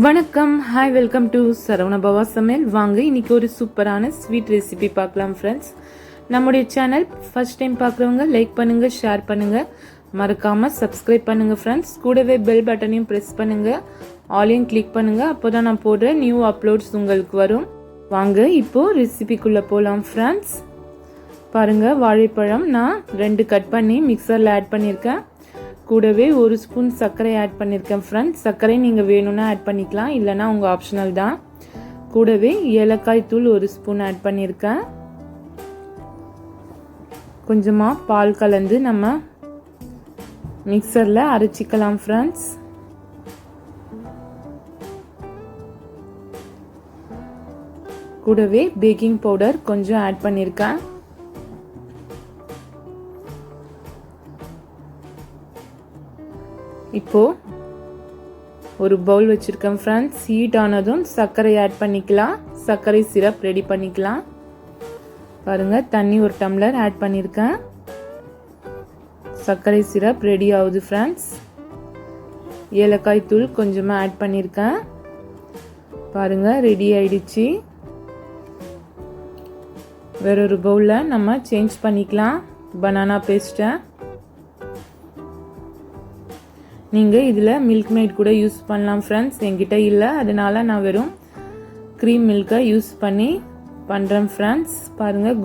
வணக்கம், hi, welcome to Saravanabhava சமையல். வாங்க இன்னைக்கு ஒரு சூப்பரான ஸ்வீட் ரெசிபி பார்க்கலாம் ஃப்ரெண்ட்ஸ். நம்முடைய சேனல் ஃபர்ஸ்ட் டைம் பார்க்குறவங்க லைக் பண்ணுங்க, ஷேர் பண்ணுங்க, மறக்காம சப்ஸ்கிரைப் பண்ணுங்க ஃப்ரெண்ட்ஸ். கூடவே பெல் பட்டனையும் ப்ரெஸ் பண்ணுங்க, ஆலையும் கிளிக் பண்ணுங்க. அப்போதான் நான் போடுற நியூ அப்லோட்ஸ் உங்களுக்கு வரும். வாங்க இப்போ ரெசிபிக்குள்ள போகலாம் ஃப்ரெண்ட்ஸ். பாருங்க, வாழைப்பழம் நான் 2 கட் பண்ணி மிக்சரில் ஆட் பண்ணியிருக்கேன். கூடவே 1 ஸ்பூன் சர்க்கரை ஆட் பண்ணியிருக்கேன் ஃப்ரெண்ட்ஸ். சர்க்கரை நீங்கள் வேணும்னா ஆட் பண்ணிக்கலாம், இல்லைனா உங்கள் ஆப்ஷனல் தான். கூடவே ஏலக்காய் தூள் 1 ஸ்பூன் ஆட் பண்ணியிருக்கேன். கொஞ்சமாக பால் கலந்து நம்ம மிக்சரில் அரைச்சிக்கலாம் ஃப்ரெண்ட்ஸ். கூடவே பேக்கிங் பவுடர் கொஞ்சம் ஆட் பண்ணியிருக்கேன். இப்போ ஒரு பவுல் வச்சிருக்கேன் ஃப்ரெண்ட்ஸ். ஹீட் ஆனதும் சர்க்கரை ஆட் பண்ணிக்கலாம். சர்க்கரை சிரப் ரெடி பண்ணிக்கலாம். பாருங்க, தண்ணி 1 டம்ளர் ஆட் பண்ணியிருக்கேன். சர்க்கரை சிரப் ரெடி ஆகுது ஃப்ரெண்ட்ஸ். ஏலக்காய் தூள் கொஞ்சமாக ஆட் பண்ணியிருக்கேன். பாருங்க, ரெடி ஆயிடுச்சு. வேறொரு பவுலில் நம்ம சேஞ்ச் பண்ணிக்கலாம் பனானா பேஸ்ட்டை. நீங்கள் இதில் மில்க் மேட் கூட யூஸ் பண்ணலாம் ஃப்ரெண்ட்ஸ். என்கிட்ட இல்லை, அதனால நான் வெறும் க்ரீம் மில்கை யூஸ் பண்ணி பண்ணுறேன் ஃப்ரெண்ட்ஸ். பாருங்கள்,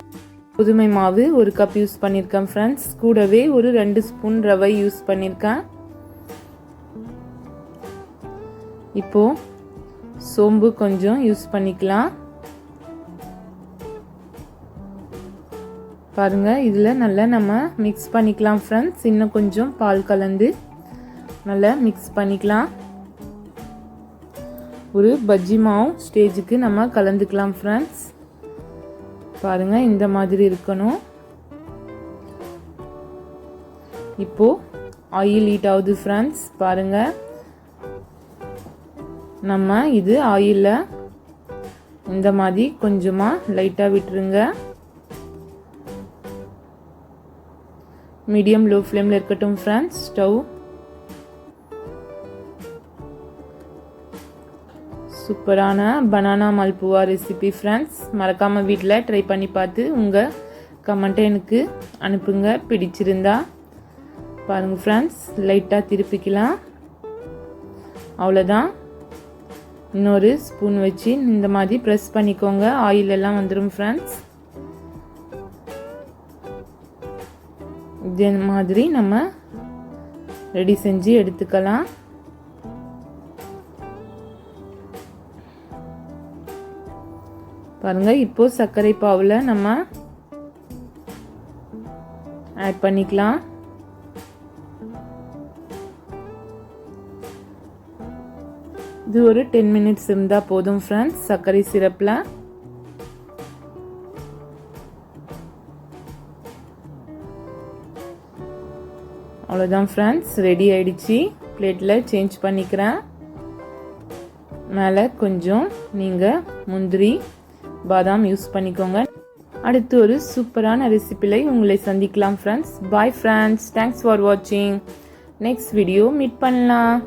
கோதுமை மாவு 1 கப் யூஸ் பண்ணியிருக்கேன் ஃப்ரெண்ட்ஸ். கூடவே ஒரு 2 ஸ்பூன் ரவை யூஸ் பண்ணியிருக்கேன். இப்போது சோம்பு கொஞ்சம் யூஸ் பண்ணிக்கலாம். பாருங்கள், இதில் நல்லா நம்ம மிக்ஸ் பண்ணிக்கலாம் ஃப்ரெண்ட்ஸ். இன்னும் கொஞ்சம் பால் கலந்து நல்லா மிக்ஸ் பண்ணிக்கலாம். ஒரு பஜ்ஜி மாவு ஸ்டேஜுக்கு நம்ம கலந்துக்கலாம் ஃப்ரெண்ட்ஸ். பாருங்க, இந்த மாதிரி இருக்கணும். இப்போ ஆயில் ஹீட் ஆகுது ஃப்ரெண்ட்ஸ். பாருங்க, நம்ம இது ஆயிலில் இந்த மாதிரி கொஞ்சமாக லைட்டாக விட்டுருங்க. மீடியம் லோ ஃப்ளேமில் இருக்கட்டும் ஃப்ரெண்ட்ஸ் ஸ்டவ். சூப்பரான பனானா மல்புவா ரெசிபி ஃப்ரெண்ட்ஸ். மறக்காமல் வீட்டில் ட்ரை பண்ணி பார்த்து உங்கள் கமெண்ட்டை எனக்கு அனுப்புங்க பிடிச்சிருந்தா. பாருங்கள் ஃப்ரெண்ட்ஸ், லைட்டாக திருப்பிக்கலாம். அவ்வளோதான். இன்னொரு ஸ்பூன் வச்சு இந்த மாதிரி ப்ரெஸ் பண்ணிக்கோங்க. ஆயில் எல்லாம் வந்துடும் ஃப்ரெண்ட்ஸ். இதே மாதிரி நம்ம ரெடி செஞ்சு எடுத்துக்கலாம். பாருங்க, இப்போ சர்க்கரை பாவுல நம்ம ஆட் பண்ணிக்கலாம். இது ஒரு 10 மினிட்ஸ் இருந்தா போதும் ஃப்ரெண்ட்ஸ். சர்க்கரை சிரப்ல அவ்வளோதான் ஃப்ரெண்ட்ஸ், ரெடி ஆயிடுச்சு. பிளேட்ல சேஞ்ச் பண்ணிக்கிறேன். மேலே கொஞ்சம் நீங்கள் முந்திரி பாதாம் யூஸ் பண்ணிக்கோங்க. அடுத்து ஒரு சூப்பரான ரெசிபிலை உங்களை சந்திக்கலாம் friends. Bye friends, thanks for வாட்சிங். நெக்ஸ்ட் வீடியோ மீட் பண்ணலாம்.